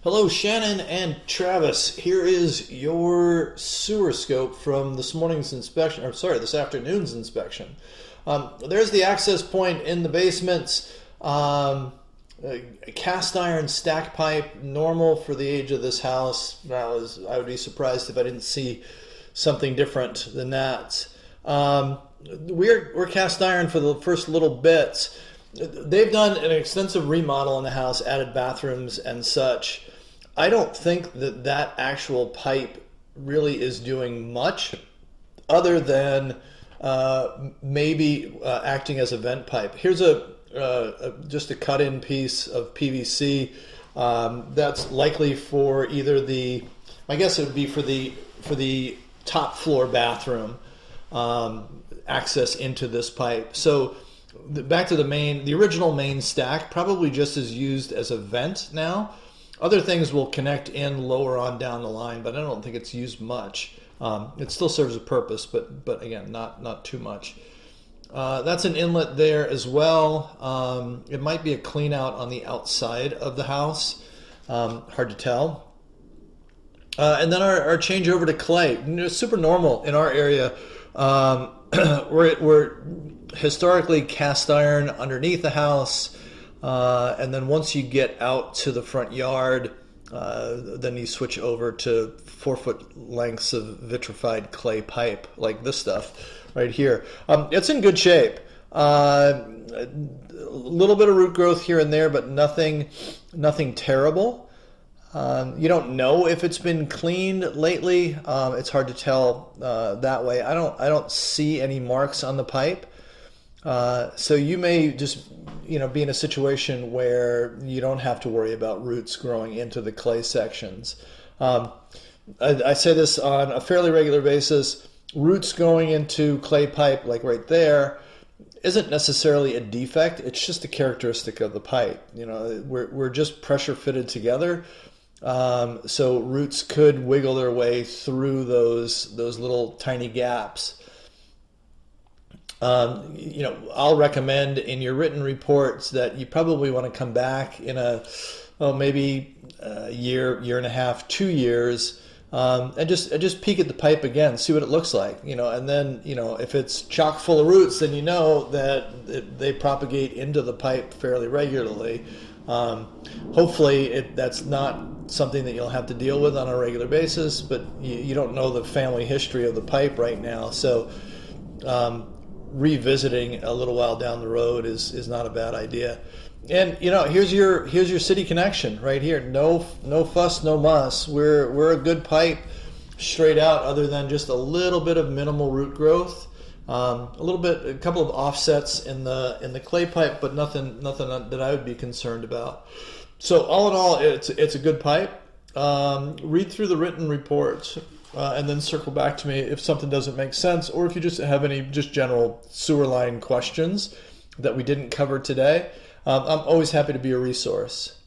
Hello, Shannon and Travis. Here is your sewer scope from this morning's inspection, or sorry, this afternoon's inspection. There's the access point in the basement. A cast iron stack pipe, normal for the age of this house. I would be surprised if I didn't see something different than that. We're cast iron for the first little bits. They've done an extensive remodel in the house, added bathrooms and such. I don't think that actual pipe really is doing much other than maybe acting as a vent pipe. Here's just a cut-in piece of PVC that's likely for either I guess it would be for the top floor bathroom access into this pipe. So back to the original main stack, probably just is used as a vent now. Other things will connect in lower on down the line, but I don't think it's used much. It still serves a purpose, but again, not too much. That's an inlet there as well. It might be a clean out on the outside of the house. Hard to tell. And then our change over to clay. It's super normal in our area. We're historically cast iron underneath the house. And then once you get out to the front yard, then you switch over to 4-foot lengths of vitrified clay pipe like this stuff right here. It's in good shape. A little bit of root growth here and there, but nothing terrible. You don't know if it's been cleaned lately. It's hard to tell that way. I don't see any marks on the pipe. So you may just be in a situation where you don't have to worry about roots growing into the clay sections. I say this on a fairly regular basis. Roots going into clay pipe, like right there, isn't necessarily a defect. It's just a characteristic of the pipe. We're just pressure fitted together. So roots could wiggle their way through those little tiny gaps. I'll recommend in your written reports that you probably want to come back in maybe a year and a half, 2 years, and just peek at the pipe again, see what it looks like, and then, if it's chock full of roots, then you know that they propagate into the pipe fairly regularly. Hopefully that's not something that you'll have to deal with on a regular basis, but you don't know the family history of the pipe right now, so revisiting a little while down the road is not a bad idea. And here's your city connection right here. No fuss, no muss. We're a good pipe straight out, other than just a little bit of minimal root growth, a couple of offsets in the clay pipe, but nothing that I would be concerned about. So all in all, it's a good pipe. Read through the written reports. And then circle back to me if something doesn't make sense, or if you just have any general sewer line questions that we didn't cover today. I'm always happy to be a resource.